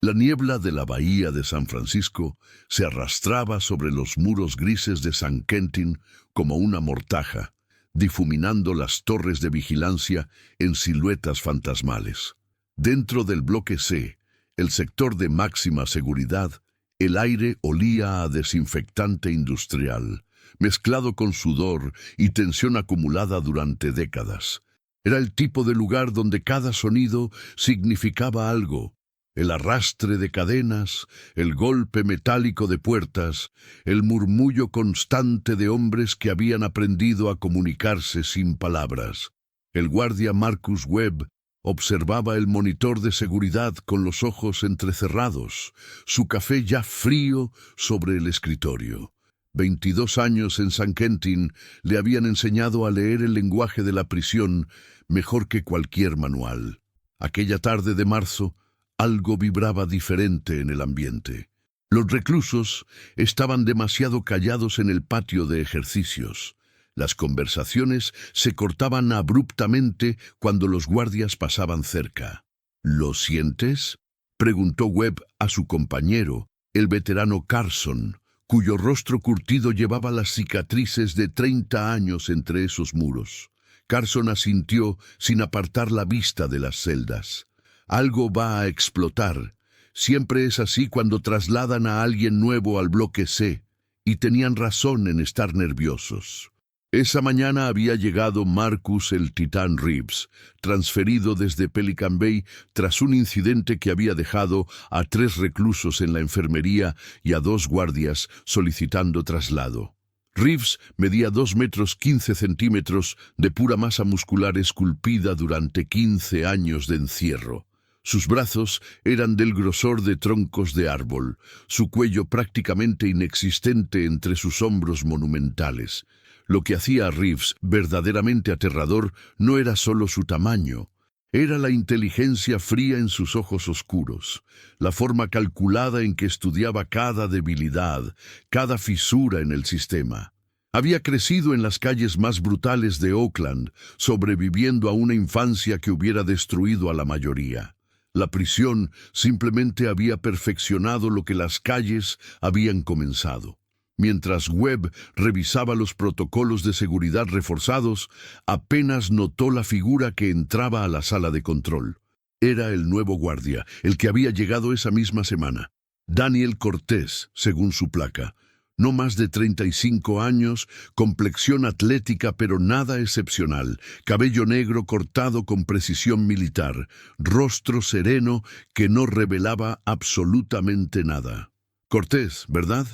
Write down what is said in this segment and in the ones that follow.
La niebla de la bahía de San Francisco se arrastraba sobre los muros grises de San Quentin como una mortaja, difuminando las torres de vigilancia en siluetas fantasmales. Dentro del bloque C, el sector de máxima seguridad, el aire olía a desinfectante industrial, mezclado con sudor y tensión acumulada durante décadas. Era el tipo de lugar donde cada sonido significaba algo. El arrastre de cadenas, el golpe metálico de puertas, el murmullo constante de hombres que habían aprendido a comunicarse sin palabras. El guardia Marcus Webb observaba el monitor de seguridad con los ojos entrecerrados, su café ya frío sobre el escritorio. 22 años en San Quentin le habían enseñado a leer el lenguaje de la prisión mejor que cualquier manual. Aquella tarde de marzo, algo vibraba diferente en el ambiente. Los reclusos estaban demasiado callados en el patio de ejercicios. Las conversaciones se cortaban abruptamente cuando los guardias pasaban cerca. ¿Lo sientes?, preguntó Webb a su compañero, el veterano Carson, cuyo rostro curtido llevaba las cicatrices de 30 años entre esos muros. Carson asintió sin apartar la vista de las celdas. Algo va a explotar. Siempre es así cuando trasladan a alguien nuevo al bloque C, y tenían razón en estar nerviosos. Esa mañana había llegado Marcus el Titán Reeves, transferido desde Pelican Bay tras un incidente que había dejado a 3 reclusos en la enfermería y a 2 guardias solicitando traslado. Reeves medía 2 metros 15 centímetros de pura masa muscular esculpida durante 15 años de encierro. Sus brazos eran del grosor de troncos de árbol, su cuello prácticamente inexistente entre sus hombros monumentales. Lo que hacía a Reeves verdaderamente aterrador no era solo su tamaño, era la inteligencia fría en sus ojos oscuros, la forma calculada en que estudiaba cada debilidad, cada fisura en el sistema. Había crecido en las calles más brutales de Oakland, sobreviviendo a una infancia que hubiera destruido a la mayoría. La prisión simplemente había perfeccionado lo que las calles habían comenzado. Mientras Webb revisaba los protocolos de seguridad reforzados, apenas notó la figura que entraba a la sala de control. Era el nuevo guardia, el que había llegado esa misma semana. Daniel Cortés, según su placa. No más de 35 años, complexión atlética pero nada excepcional, cabello negro cortado con precisión militar, rostro sereno que no revelaba absolutamente nada. Cortés, ¿verdad?,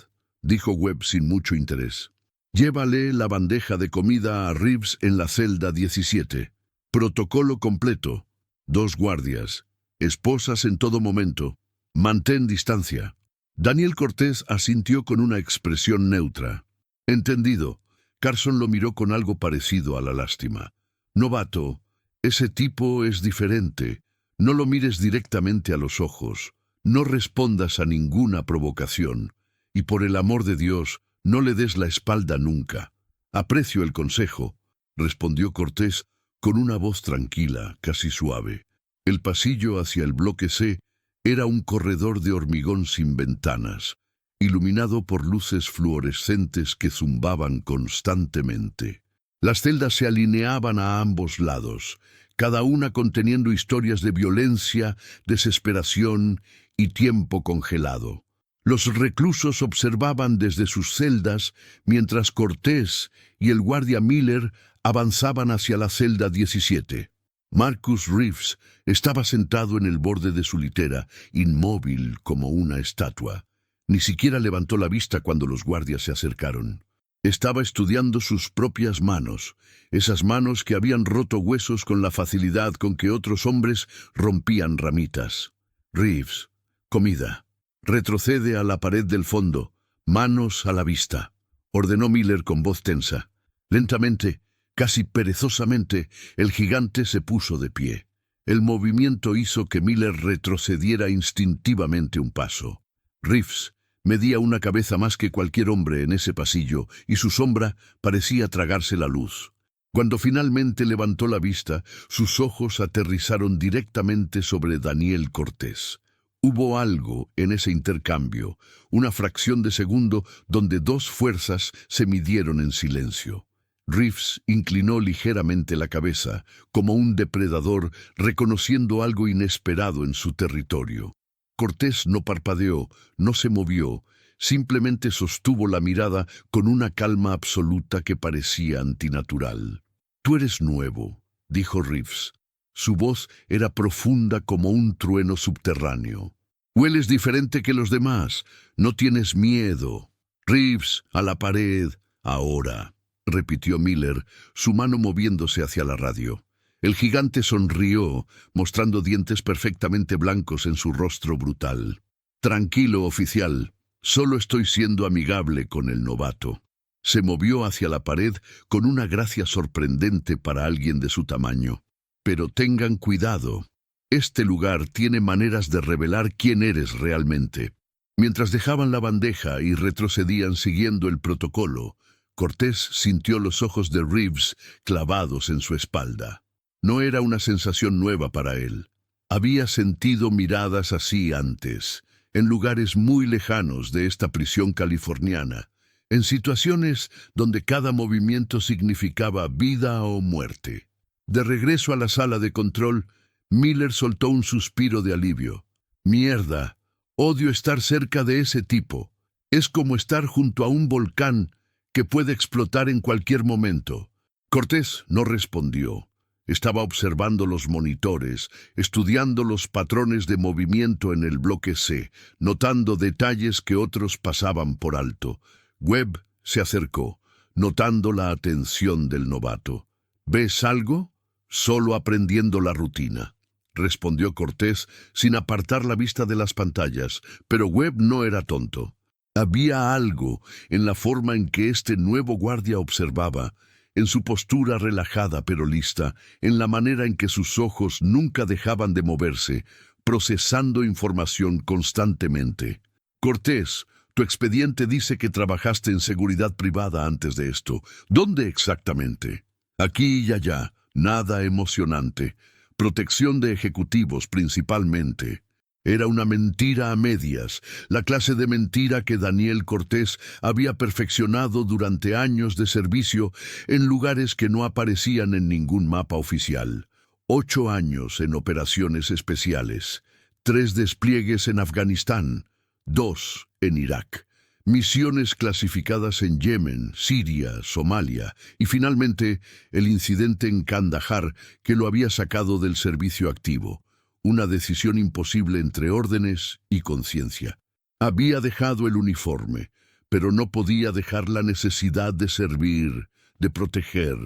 dijo Webb sin mucho interés. Llévale la bandeja de comida a Reeves en la celda 17. Protocolo completo. 2 guardias. Esposas en todo momento. Mantén distancia. Daniel Cortés asintió con una expresión neutra. Entendido. Carson lo miró con algo parecido a la lástima. Novato, ese tipo es diferente. No lo mires directamente a los ojos. No respondas a ninguna provocación. Y por el amor de Dios, no le des la espalda nunca. Aprecio el consejo, respondió Cortés con una voz tranquila, casi suave. El pasillo hacia el bloque C era un corredor de hormigón sin ventanas, iluminado por luces fluorescentes que zumbaban constantemente. Las celdas se alineaban a ambos lados, cada una conteniendo historias de violencia, desesperación y tiempo congelado. Los reclusos observaban desde sus celdas mientras Cortés y el guardia Miller avanzaban hacia la celda 17. Marcus Reeves estaba sentado en el borde de su litera, inmóvil como una estatua. Ni siquiera levantó la vista cuando los guardias se acercaron. Estaba estudiando sus propias manos, esas manos que habían roto huesos con la facilidad con que otros hombres rompían ramitas. Reeves, comida. Retrocede a la pared del fondo, manos a la vista, ordenó Miller con voz tensa. Lentamente, casi perezosamente, el gigante se puso de pie. El movimiento hizo que Miller retrocediera instintivamente un paso. Reeves medía una cabeza más que cualquier hombre en ese pasillo y su sombra parecía tragarse la luz. Cuando finalmente levantó la vista, sus ojos aterrizaron directamente sobre Daniel Cortés. Hubo algo en ese intercambio, una fracción de segundo donde dos fuerzas se midieron en silencio. Reeves inclinó ligeramente la cabeza, como un depredador reconociendo algo inesperado en su territorio. Cortés no parpadeó, no se movió, simplemente sostuvo la mirada con una calma absoluta que parecía antinatural. «Tú eres nuevo», dijo Reeves. Su voz era profunda como un trueno subterráneo. «Hueles diferente que los demás. No tienes miedo. Reeves, a la pared, ahora», repitió Miller, su mano moviéndose hacia la radio. El gigante sonrió, mostrando dientes perfectamente blancos en su rostro brutal. «Tranquilo, oficial. Solo estoy siendo amigable con el novato». Se movió hacia la pared con una gracia sorprendente para alguien de su tamaño. «Pero tengan cuidado. Este lugar tiene maneras de revelar quién eres realmente». Mientras dejaban la bandeja y retrocedían siguiendo el protocolo, Cortés sintió los ojos de Reeves clavados en su espalda. No era una sensación nueva para él. Había sentido miradas así antes, en lugares muy lejanos de esta prisión californiana, en situaciones donde cada movimiento significaba vida o muerte. De regreso a la sala de control, Miller soltó un suspiro de alivio. «Mierda, odio estar cerca de ese tipo. Es como estar junto a un volcán que puede explotar en cualquier momento». Cortés no respondió. Estaba observando los monitores, estudiando los patrones de movimiento en el bloque C, notando detalles que otros pasaban por alto. Webb se acercó, notando la atención del novato. «¿Ves algo?» «Solo aprendiendo la rutina», respondió Cortés sin apartar la vista de las pantallas, pero Webb no era tonto. Había algo en la forma en que este nuevo guardia observaba, en su postura relajada pero lista, en la manera en que sus ojos nunca dejaban de moverse, procesando información constantemente. «Cortés, tu expediente dice que trabajaste en seguridad privada antes de esto. ¿Dónde exactamente?» «Aquí y allá, nada emocionante. Protección de ejecutivos principalmente». Era una mentira a medias, la clase de mentira que Daniel Cortés había perfeccionado durante años de servicio en lugares que no aparecían en ningún mapa oficial. 8 años en operaciones especiales, 3 despliegues en Afganistán, 2 en Irak, misiones clasificadas en Yemen, Siria, Somalia y finalmente el incidente en Kandahar que lo había sacado del servicio activo. Una decisión imposible entre órdenes y conciencia. Había dejado el uniforme, pero no podía dejar la necesidad de servir, de proteger.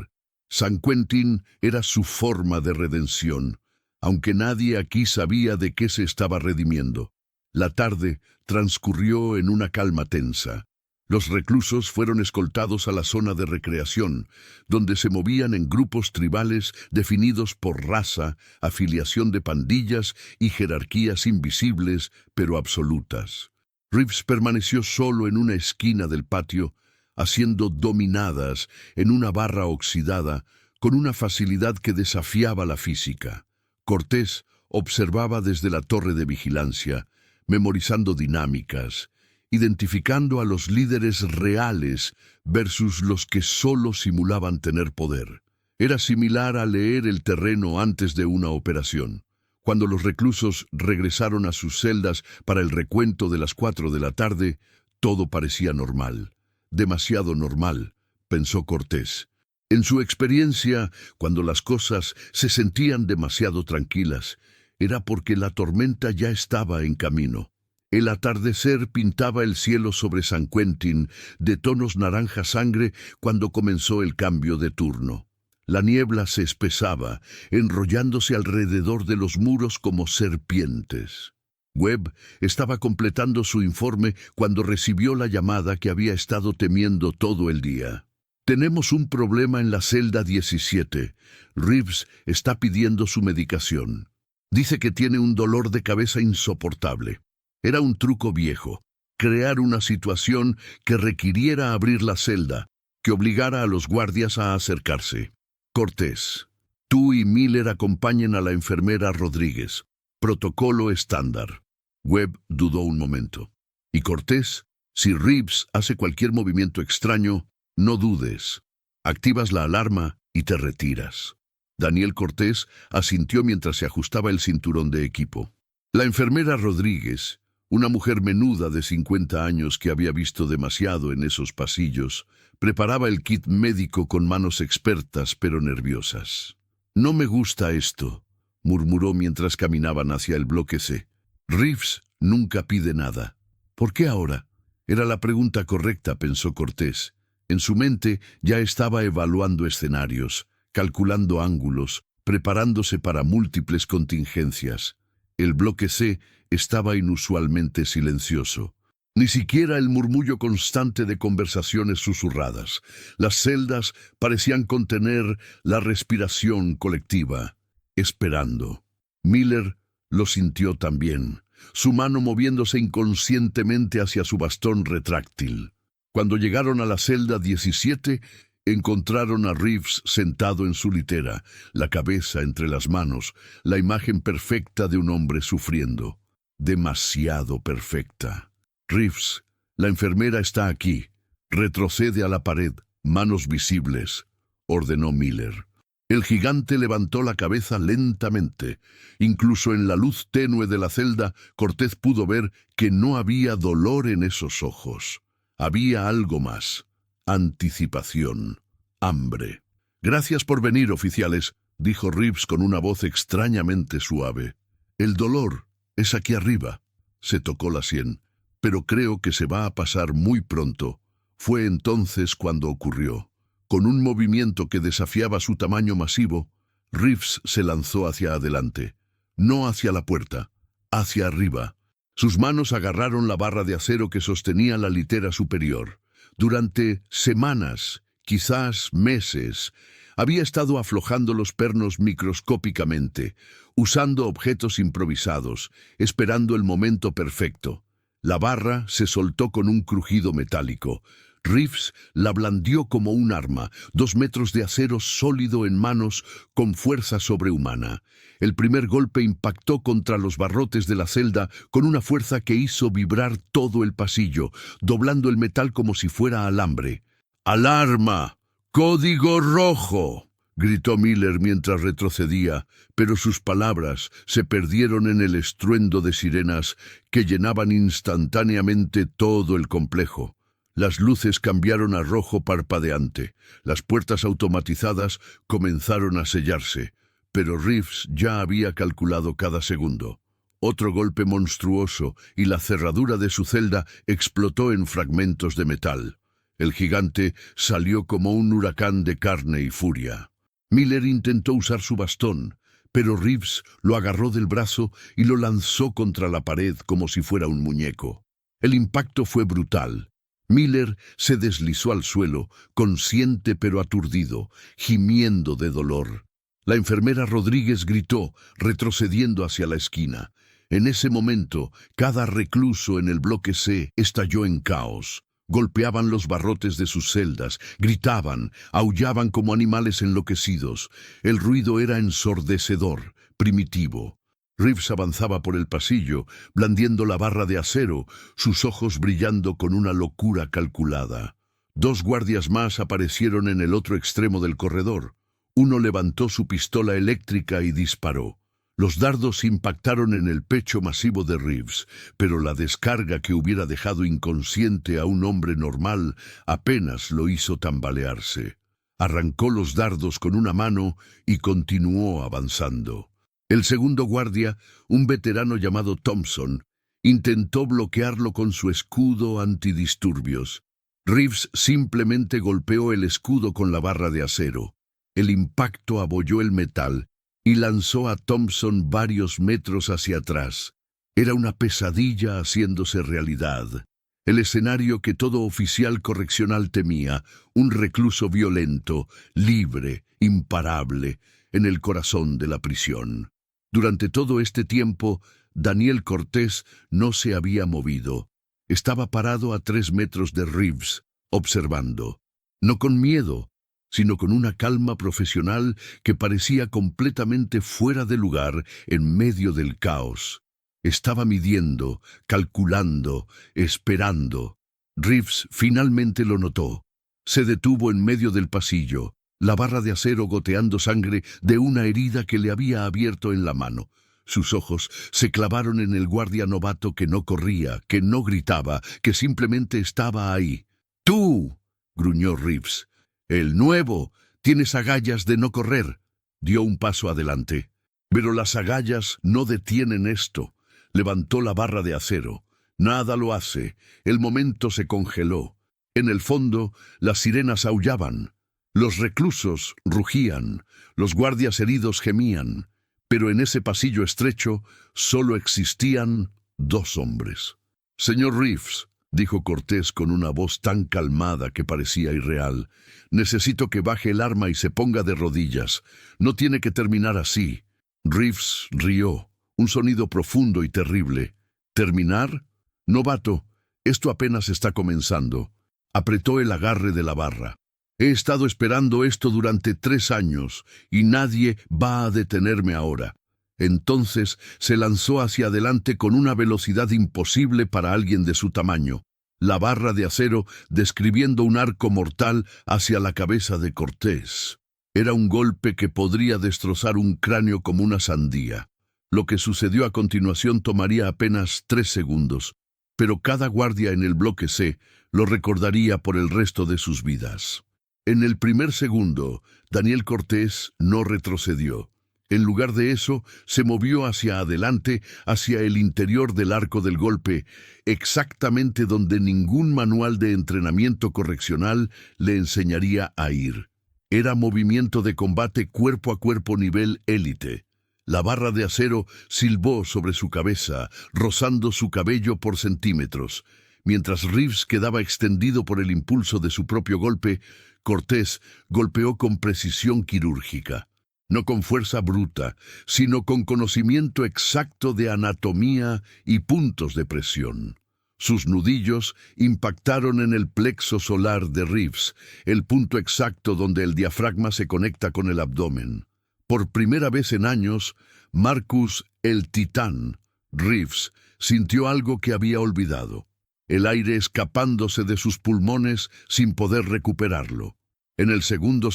San Quentin era su forma de redención, aunque nadie aquí sabía de qué se estaba redimiendo. La tarde transcurrió en una calma tensa. Los reclusos fueron escoltados a la zona de recreación, donde se movían en grupos tribales definidos por raza, afiliación de pandillas y jerarquías invisibles pero absolutas. Reeves permaneció solo en una esquina del patio, haciendo dominadas en una barra oxidada con una facilidad que desafiaba la física. Cortés observaba desde la torre de vigilancia, memorizando dinámicas, identificando a los líderes reales versus los que solo simulaban tener poder. Era similar a leer el terreno antes de una operación. Cuando los reclusos regresaron a sus celdas para el recuento de las 4 de la tarde, todo parecía normal. Demasiado normal, pensó Cortés. En su experiencia, cuando las cosas se sentían demasiado tranquilas, era porque la tormenta ya estaba en camino. El atardecer pintaba el cielo sobre San Quentin de tonos naranja sangre cuando comenzó el cambio de turno. La niebla se espesaba, enrollándose alrededor de los muros como serpientes. Webb estaba completando su informe cuando recibió la llamada que había estado temiendo todo el día. «Tenemos un problema en la celda 17. Reeves está pidiendo su medicación. Dice que tiene un dolor de cabeza insoportable». Era un truco viejo, crear una situación que requiriera abrir la celda, que obligara a los guardias a acercarse. «Cortés, tú y Miller acompañen a la enfermera Rodríguez. Protocolo estándar». Webb dudó un momento. Y Cortés, si Reeves hace cualquier movimiento extraño, no dudes. Activas la alarma y te retiras. Daniel Cortés asintió mientras se ajustaba el cinturón de equipo. La enfermera Rodríguez, una mujer menuda de 50 años que había visto demasiado en esos pasillos, preparaba el kit médico con manos expertas pero nerviosas. «No me gusta esto», murmuró mientras caminaban hacia el bloque C. «Reeves nunca pide nada». «¿Por qué ahora?». Era la pregunta correcta, pensó Cortés. En su mente ya estaba evaluando escenarios, calculando ángulos, preparándose para múltiples contingencias. El bloque C estaba inusualmente silencioso. Ni siquiera el murmullo constante de conversaciones susurradas. Las celdas parecían contener la respiración colectiva, esperando. Miller lo sintió también, su mano moviéndose inconscientemente hacia su bastón retráctil. Cuando llegaron a la celda 17, encontraron a Reeves sentado en su litera, la cabeza entre las manos, la imagen perfecta de un hombre sufriendo. Demasiado perfecta. «Reeves, la enfermera está aquí. Retrocede a la pared, manos visibles», ordenó Miller. El gigante levantó la cabeza lentamente. Incluso en la luz tenue de la celda, Cortés pudo ver que no había dolor en esos ojos. Había algo más. Anticipación. Hambre. «Gracias por venir, oficiales», dijo Reeves con una voz extrañamente suave. «El dolor es aquí arriba». Se tocó la sien. «Pero creo que se va a pasar muy pronto». Fue entonces cuando ocurrió. Con un movimiento que desafiaba su tamaño masivo, Reeves se lanzó hacia adelante. No hacia la puerta, hacia arriba. Sus manos agarraron la barra de acero que sostenía la litera superior. Durante semanas, quizás meses, había estado aflojando los pernos microscópicamente, usando objetos improvisados, esperando el momento perfecto. La barra se soltó con un crujido metálico. Reeves la blandió como un arma, 2 metros de acero sólido en manos con fuerza sobrehumana. El primer golpe impactó contra los barrotes de la celda con una fuerza que hizo vibrar todo el pasillo, doblando el metal como si fuera alambre. «¡Alarma! ¡Código rojo!», gritó Miller mientras retrocedía, pero sus palabras se perdieron en el estruendo de sirenas que llenaban instantáneamente todo el complejo. Las luces cambiaron a rojo parpadeante. Las puertas automatizadas comenzaron a sellarse, pero Reeves ya había calculado cada segundo. Otro golpe monstruoso y la cerradura de su celda explotó en fragmentos de metal. El gigante salió como un huracán de carne y furia. Miller intentó usar su bastón, pero Reeves lo agarró del brazo y lo lanzó contra la pared como si fuera un muñeco. El impacto fue brutal. Miller se deslizó al suelo, consciente pero aturdido, gimiendo de dolor. La enfermera Rodríguez gritó, retrocediendo hacia la esquina. En ese momento, cada recluso en el bloque C estalló en caos. Golpeaban los barrotes de sus celdas, gritaban, aullaban como animales enloquecidos. El ruido era ensordecedor, primitivo. Reeves avanzaba por el pasillo, blandiendo la barra de acero, sus ojos brillando con una locura calculada. 2 guardias más aparecieron en el otro extremo del corredor. Uno levantó su pistola eléctrica y disparó. Los dardos impactaron en el pecho masivo de Reeves, pero la descarga que hubiera dejado inconsciente a un hombre normal apenas lo hizo tambalearse. Arrancó los dardos con una mano y continuó avanzando. El segundo guardia, un veterano llamado Thompson, intentó bloquearlo con su escudo antidisturbios. Reeves simplemente golpeó el escudo con la barra de acero. El impacto abolló el metal y lanzó a Thompson varios metros hacia atrás. Era una pesadilla haciéndose realidad. El escenario que todo oficial correccional temía, un recluso violento, libre, imparable, en el corazón de la prisión. Durante todo este tiempo, Daniel Cortés no se había movido. Estaba parado a 3 metros de Reeves, observando. No con miedo, sino con una calma profesional que parecía completamente fuera de lugar en medio del caos. Estaba midiendo, calculando, esperando. Reeves finalmente lo notó. Se detuvo en medio del pasillo, la barra de acero goteando sangre de una herida que le había abierto en la mano. Sus ojos se clavaron en el guardia novato que no corría, que no gritaba, que simplemente estaba ahí. ¡Tú!, gruñó Reeves. «El nuevo. Tienes agallas de no correr». Dio un paso adelante. Pero las agallas no detienen esto. Levantó la barra de acero. Nada lo hace. El momento se congeló. En el fondo, las sirenas aullaban. Los reclusos rugían. Los guardias heridos gemían. Pero en ese pasillo estrecho solo existían dos hombres. «Señor Reeves», dijo Cortés con una voz tan calmada que parecía irreal, «necesito que baje el arma y se ponga de rodillas. No tiene que terminar así». Reeves rió, un sonido profundo y terrible. «¿Terminar? Novato, esto apenas está comenzando». Apretó el agarre de la barra. «He estado esperando esto durante 3 años y nadie va a detenerme ahora». Entonces se lanzó hacia adelante con una velocidad imposible para alguien de su tamaño. La barra de acero describiendo un arco mortal hacia la cabeza de Cortés. Era un golpe que podría destrozar un cráneo como una sandía. Lo que sucedió a continuación tomaría apenas 3 segundos, pero cada guardia en el bloque C lo recordaría por el resto de sus vidas. En el primer segundo, Daniel Cortés no retrocedió. En lugar de eso, se movió hacia adelante, hacia el interior del arco del golpe, exactamente donde ningún manual de entrenamiento correccional le enseñaría a ir. Era movimiento de combate cuerpo a cuerpo nivel élite. La barra de acero silbó sobre su cabeza, rozando su cabello por centímetros. Mientras Reeves quedaba extendido por el impulso de su propio golpe, Cortés golpeó con precisión quirúrgica. No con fuerza bruta, sino con conocimiento exacto de anatomía y puntos de presión. Sus nudillos impactaron en el plexo solar de Reeves, el punto exacto donde el diafragma se conecta con el abdomen. Por primera vez en años, Marcus el Titán, Reeves, sintió algo que había olvidado. El aire escapándose de sus pulmones sin poder recuperarlo. En el segundo,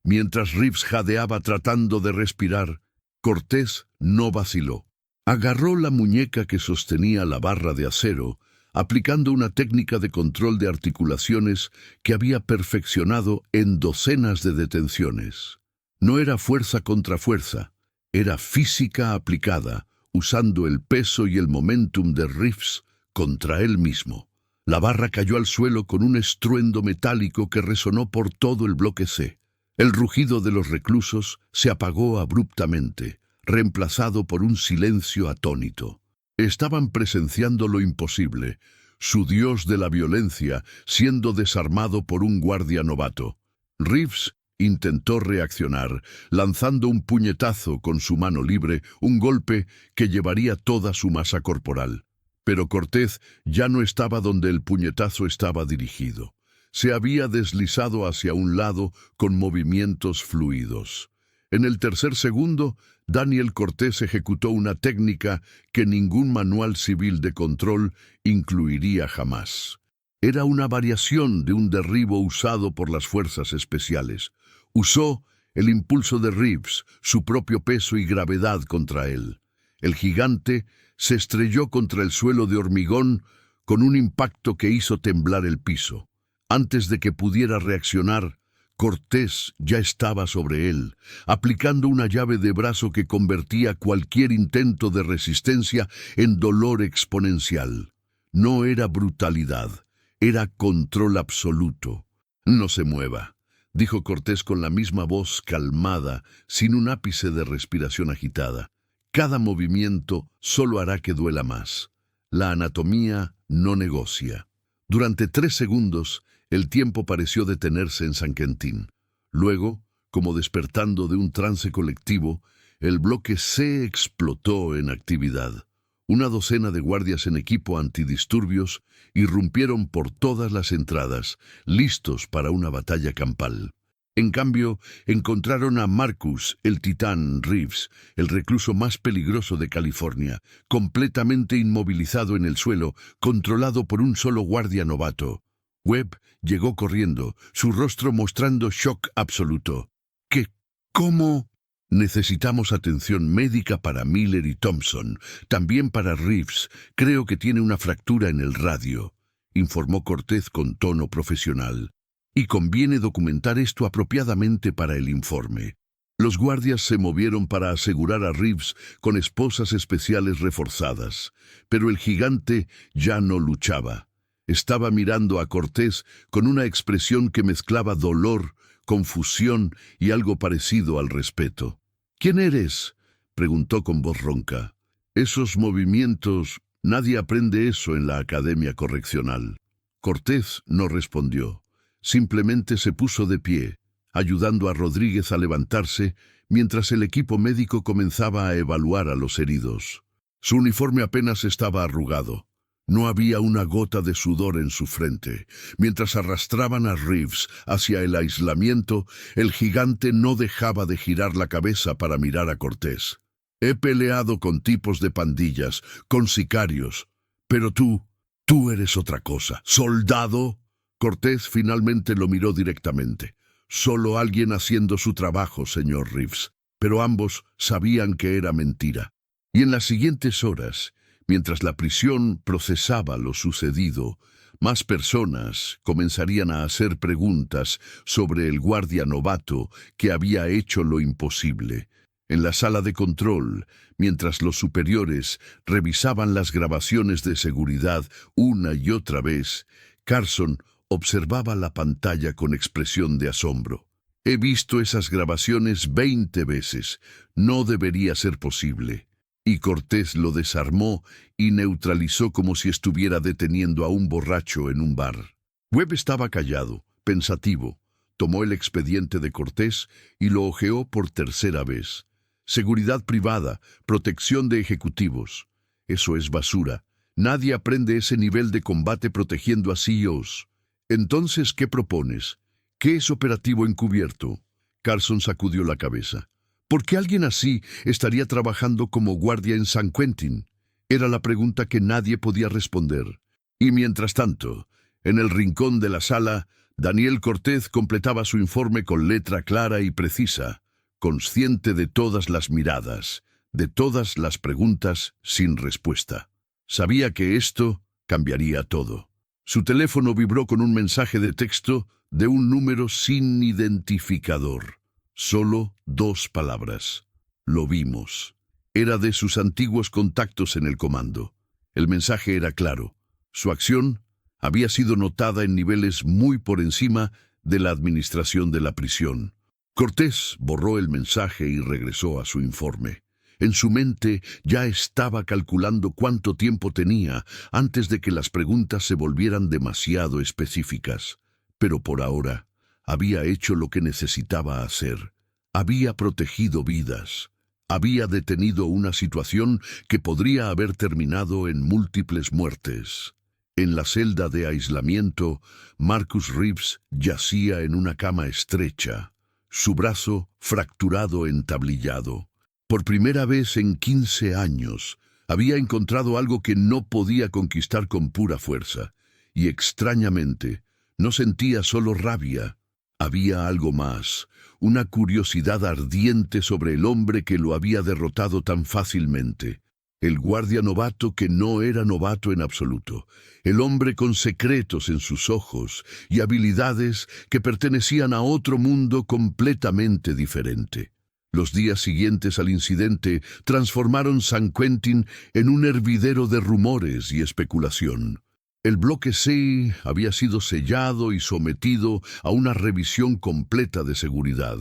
mientras Reeves jadeaba tratando de respirar, Cortés no vaciló. Agarró la muñeca que sostenía la barra de acero, aplicando una técnica de control de articulaciones que había perfeccionado en docenas de detenciones. No era fuerza contra fuerza, era física aplicada, usando el peso y el momentum de Reeves contra él mismo. La barra cayó al suelo con un estruendo metálico que resonó por todo el bloque C. El rugido de los reclusos se apagó abruptamente, reemplazado por un silencio atónito. Estaban presenciando lo imposible, su dios de la violencia siendo desarmado por un guardia novato. Reeves intentó reaccionar, lanzando un puñetazo con su mano libre, un golpe que llevaría toda su masa corporal. Pero Cortés ya no estaba donde el puñetazo estaba dirigido. Se había deslizado hacia un lado con movimientos fluidos. En el tercer segundo, Daniel Cortés ejecutó una técnica que ningún manual civil de control incluiría jamás. Era una variación de un derribo usado por las fuerzas especiales. Usó el impulso de Reeves, su propio peso y gravedad contra él. El gigante se estrelló contra el suelo de hormigón con un impacto que hizo temblar el piso. Antes de que pudiera reaccionar, Cortés ya estaba sobre él, aplicando una llave de brazo que convertía cualquier intento de resistencia en dolor exponencial. No era brutalidad, era control absoluto. «No se mueva», dijo Cortés con la misma voz calmada, sin un ápice de respiración agitada. «Cada movimiento solo hará que duela más. La anatomía no negocia». Durante 3 segundos, el tiempo pareció detenerse en San Quentin. Luego, como despertando de un trance colectivo, el bloque C explotó en actividad. Una docena de guardias en equipo antidisturbios irrumpieron por todas las entradas, listos para una batalla campal. En cambio, encontraron a Marcus, el titán Reeves, el recluso más peligroso de California, completamente inmovilizado en el suelo, controlado por un solo guardia novato. Webb llegó corriendo, su rostro mostrando shock absoluto. ¿Qué? ¿Cómo? Necesitamos atención médica para Miller y Thompson, también para Reeves. Creo que tiene una fractura en el radio, informó Cortés con tono profesional. Y conviene documentar esto apropiadamente para el informe. Los guardias se movieron para asegurar a Reeves con esposas especiales reforzadas, pero el gigante ya no luchaba. Estaba mirando a Cortés con una expresión que mezclaba dolor, confusión y algo parecido al respeto. ¿Quién eres?, preguntó con voz ronca. Esos movimientos, nadie aprende eso en la Academia Correccional. Cortés no respondió. Simplemente se puso de pie, ayudando a Rodríguez a levantarse, mientras el equipo médico comenzaba a evaluar a los heridos. Su uniforme apenas estaba arrugado. No había una gota de sudor en su frente. Mientras arrastraban a Reeves hacia el aislamiento, el gigante no dejaba de girar la cabeza para mirar a Cortés. He peleado con tipos de pandillas, con sicarios, pero tú eres otra cosa. ¿Soldado? Cortés finalmente lo miró directamente. Solo alguien haciendo su trabajo, señor Reeves. Pero ambos sabían que era mentira. Y en las siguientes horas, mientras la prisión procesaba lo sucedido, más personas comenzarían a hacer preguntas sobre el guardia novato que había hecho lo imposible. En la sala de control, mientras los superiores revisaban las grabaciones de seguridad una y otra vez, Carson observaba la pantalla con expresión de asombro. He visto esas grabaciones 20 veces. No debería ser posible. Y Cortés lo desarmó y neutralizó como si estuviera deteniendo a un borracho en un bar. Webb estaba callado, pensativo. Tomó el expediente de Cortés y lo hojeó por tercera vez. Seguridad privada, protección de ejecutivos. Eso es basura. Nadie aprende ese nivel de combate protegiendo a CEOs. Entonces, ¿qué propones? ¿Qué es operativo encubierto? Carson sacudió la cabeza. ¿Por qué alguien así estaría trabajando como guardia en San Quentin? Era la pregunta que nadie podía responder. Y mientras tanto, en el rincón de la sala, Daniel Cortés completaba su informe con letra clara y precisa, consciente de todas las miradas, de todas las preguntas sin respuesta. Sabía que esto cambiaría todo. Su teléfono vibró con un mensaje de texto de un número sin identificador. Solo 2 palabras. Lo vimos. Era de sus antiguos contactos en el comando. El mensaje era claro. Su acción había sido notada en niveles muy por encima de la administración de la prisión. Cortés borró el mensaje y regresó a su informe. En su mente ya estaba calculando cuánto tiempo tenía antes de que las preguntas se volvieran demasiado específicas. Pero por ahora había hecho lo que necesitaba hacer. Había protegido vidas. Había detenido una situación que podría haber terminado en múltiples muertes. En la celda de aislamiento, Marcus Reeves yacía en una cama estrecha, su brazo fracturado entablillado. Por primera vez en 15 años, había encontrado algo que no podía conquistar con pura fuerza, y extrañamente, no sentía solo rabia. Había algo más, una curiosidad ardiente sobre el hombre que lo había derrotado tan fácilmente. El guardia novato que no era novato en absoluto, el hombre con secretos en sus ojos y habilidades que pertenecían a otro mundo completamente diferente. Los días siguientes al incidente transformaron San Quentin en un hervidero de rumores y especulación. El bloque C había sido sellado y sometido a una revisión completa de seguridad.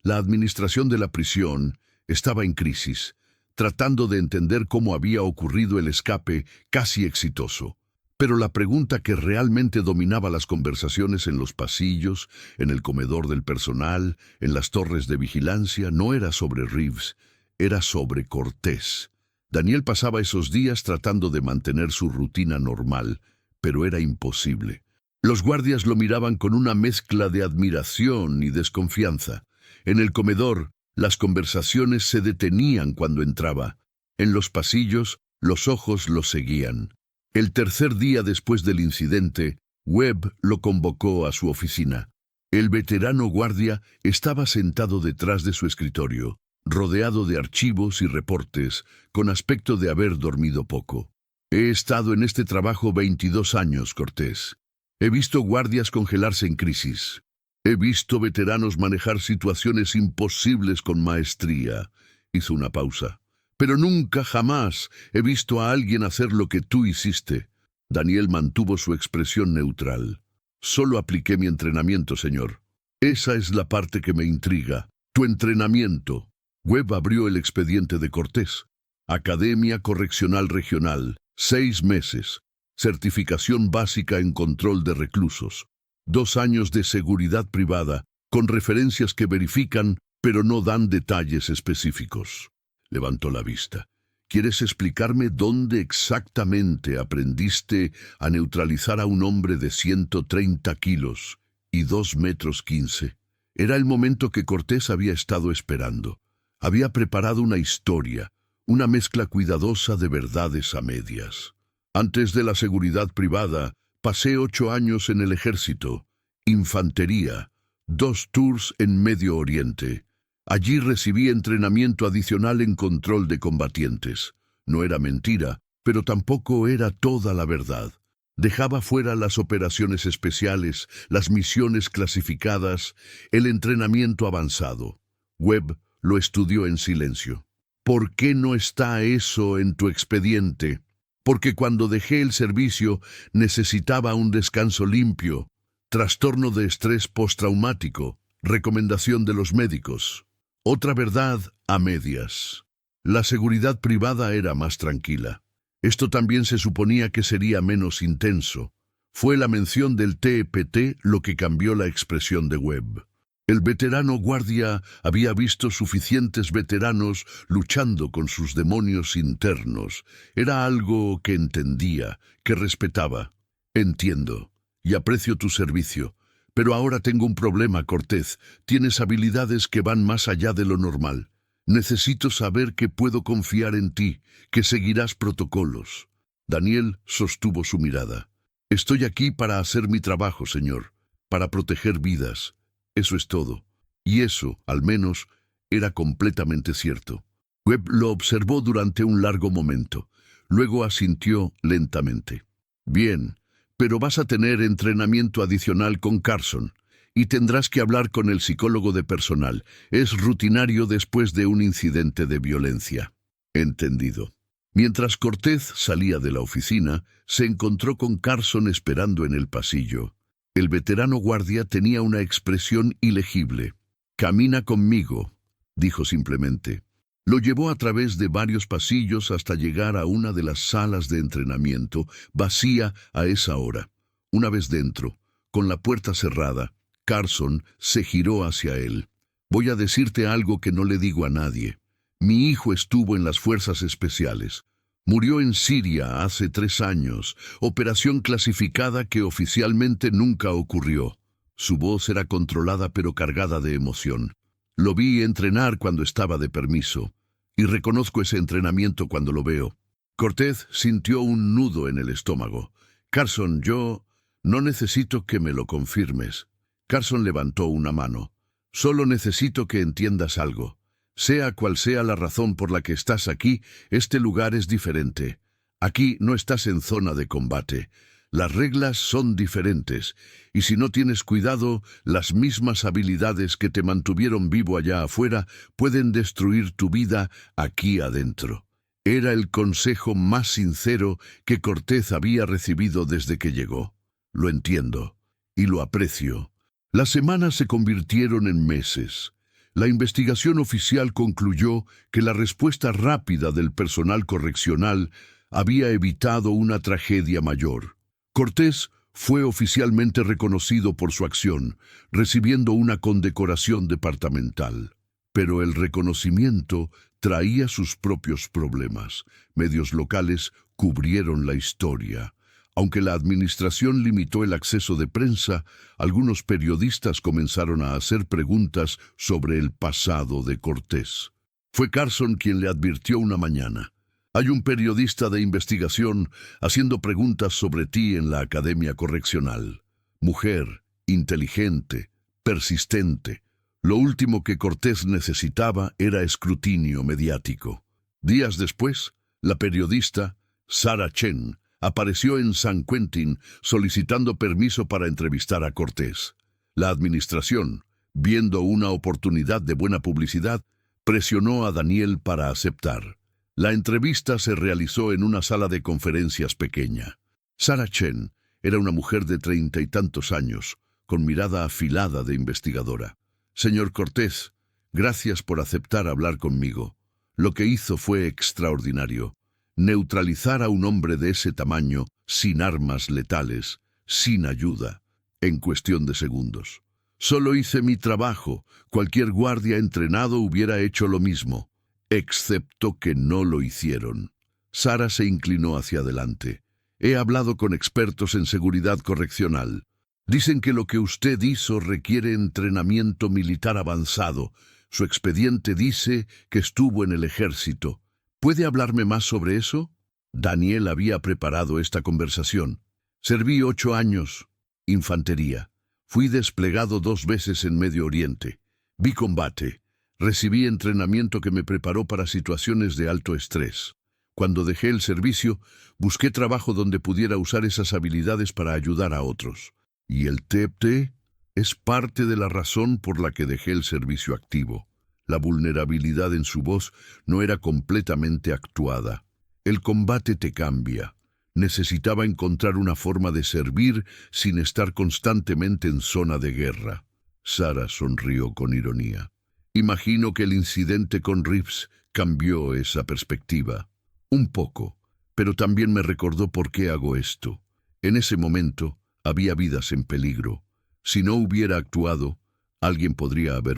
La administración de la prisión estaba en crisis, tratando de entender cómo había ocurrido el escape casi exitoso. Pero la pregunta que realmente dominaba las conversaciones en los pasillos, en el comedor del personal, en las torres de vigilancia, no era sobre Reeves, era sobre Cortés. Daniel pasaba esos días tratando de mantener su rutina normal, pero era imposible. Los guardias lo miraban con una mezcla de admiración y desconfianza. En el comedor, las conversaciones se detenían cuando entraba. En los pasillos, los ojos lo seguían. El tercer día después del incidente, Webb lo convocó a su oficina. El veterano guardia estaba sentado detrás de su escritorio, rodeado de archivos y reportes, con aspecto de haber dormido poco. He estado en este trabajo 22 años, Cortés. He visto guardias congelarse en crisis. He visto veteranos manejar situaciones imposibles con maestría. Hizo una pausa. Pero nunca, jamás, he visto a alguien hacer lo que tú hiciste. Daniel mantuvo su expresión neutral. Solo apliqué mi entrenamiento, señor. Esa es la parte que me intriga. Tu entrenamiento. Webb abrió el expediente de Cortés. Academia Correccional Regional. 6 meses. Certificación básica en control de reclusos. 2 años de seguridad privada, con referencias que verifican, pero no dan detalles específicos. Levantó la vista. ¿Quieres explicarme dónde exactamente aprendiste a neutralizar a un hombre de 130 kilos y 2 metros 15? Era el momento que Cortés había estado esperando. Había preparado una historia, una mezcla cuidadosa de verdades a medias. Antes de la seguridad privada, pasé 8 años en el ejército, infantería, 2 tours en Medio Oriente. Allí recibí entrenamiento adicional en control de combatientes. No era mentira, pero tampoco era toda la verdad. Dejaba fuera las operaciones especiales, las misiones clasificadas, el entrenamiento avanzado. Webb lo estudió en silencio. ¿Por qué no está eso en tu expediente? Porque cuando dejé el servicio necesitaba un descanso limpio. Trastorno de estrés postraumático. Recomendación de los médicos. Otra verdad a medias. La seguridad privada era más tranquila. Esto también se suponía que sería menos intenso. Fue la mención del TPT lo que cambió la expresión de Webb. El veterano guardia había visto suficientes veteranos luchando con sus demonios internos. Era algo que entendía, que respetaba. Entiendo, y aprecio tu servicio. Pero ahora tengo un problema, Cortés. Tienes habilidades que van más allá de lo normal. Necesito saber que puedo confiar en ti, que seguirás protocolos. Daniel sostuvo su mirada. Estoy aquí para hacer mi trabajo, señor, para proteger vidas. Eso es todo. Y eso, al menos, era completamente cierto. Webb lo observó durante un largo momento. Luego asintió lentamente. Bien. Pero vas a tener entrenamiento adicional con Carson y tendrás que hablar con el psicólogo de personal. Es rutinario después de un incidente de violencia. Entendido. Mientras Cortés salía de la oficina, se encontró con Carson esperando en el pasillo. El veterano guardia tenía una expresión ilegible. «Camina conmigo», dijo simplemente. Lo llevó a través de varios pasillos hasta llegar a una de las salas de entrenamiento, vacía a esa hora. Una vez dentro, con la puerta cerrada, Carson se giró hacia él. «Voy a decirte algo que no le digo a nadie. Mi hijo estuvo en las fuerzas especiales. Murió en Siria hace 3 años, operación clasificada que oficialmente nunca ocurrió». Su voz era controlada pero cargada de emoción. «Lo vi entrenar cuando estaba de permiso, y reconozco ese entrenamiento cuando lo veo». Cortés sintió un nudo en el estómago. «Carson, yo no necesito que me lo confirmes». Carson levantó una mano. «Solo necesito que entiendas algo. Sea cual sea la razón por la que estás aquí, este lugar es diferente. Aquí no estás en zona de combate. Las reglas son diferentes, y si no tienes cuidado, las mismas habilidades que te mantuvieron vivo allá afuera pueden destruir tu vida aquí adentro». Era el consejo más sincero que Cortés había recibido desde que llegó. «Lo entiendo, y lo aprecio». Las semanas se convirtieron en meses. La investigación oficial concluyó que la respuesta rápida del personal correccional había evitado una tragedia mayor. Cortés fue oficialmente reconocido por su acción, recibiendo una condecoración departamental. Pero el reconocimiento traía sus propios problemas. Medios locales cubrieron la historia. Aunque la administración limitó el acceso de prensa, algunos periodistas comenzaron a hacer preguntas sobre el pasado de Cortés. Fue Carson quien le advirtió una mañana: «Hay un periodista de investigación haciendo preguntas sobre ti en la Academia Correccional. Mujer, inteligente, persistente. Lo último que Cortés necesitaba era escrutinio mediático». Días después, la periodista Sarah Chen apareció en San Quentin solicitando permiso para entrevistar a Cortés. La administración, viendo una oportunidad de buena publicidad, presionó a Daniel para aceptar. La entrevista se realizó en una sala de conferencias pequeña. Sarah Chen era una mujer de 30 y tantos años, con mirada afilada de investigadora. «Señor Cortés, gracias por aceptar hablar conmigo. Lo que hizo fue extraordinario. Neutralizar a un hombre de ese tamaño, sin armas letales, sin ayuda, en cuestión de segundos. Solo hice mi trabajo. Cualquier guardia entrenado hubiera hecho lo mismo, excepto que no lo hicieron». Sarah se inclinó hacia adelante. «He hablado con expertos en seguridad correccional. Dicen que lo que usted hizo requiere entrenamiento militar avanzado. Su expediente dice que estuvo en el ejército. ¿Puede hablarme más sobre eso?». Daniel había preparado esta conversación. «Serví 8 años. Infantería. Fui desplegado 2 veces en Medio Oriente. Vi combate. Recibí entrenamiento que me preparó para situaciones de alto estrés. Cuando dejé el servicio, busqué trabajo donde pudiera usar esas habilidades para ayudar a otros. Y el TEPT es parte de la razón por la que dejé el servicio activo». La vulnerabilidad en su voz no era completamente actuada. «El combate te cambia. Necesitaba encontrar una forma de servir sin estar constantemente en zona de guerra». Sarah sonrió con ironía. «Imagino que el incidente con Reeves cambió esa perspectiva». «Un poco, pero también me recordó por qué hago esto. En ese momento había vidas en peligro. Si no hubiera actuado, alguien podría haber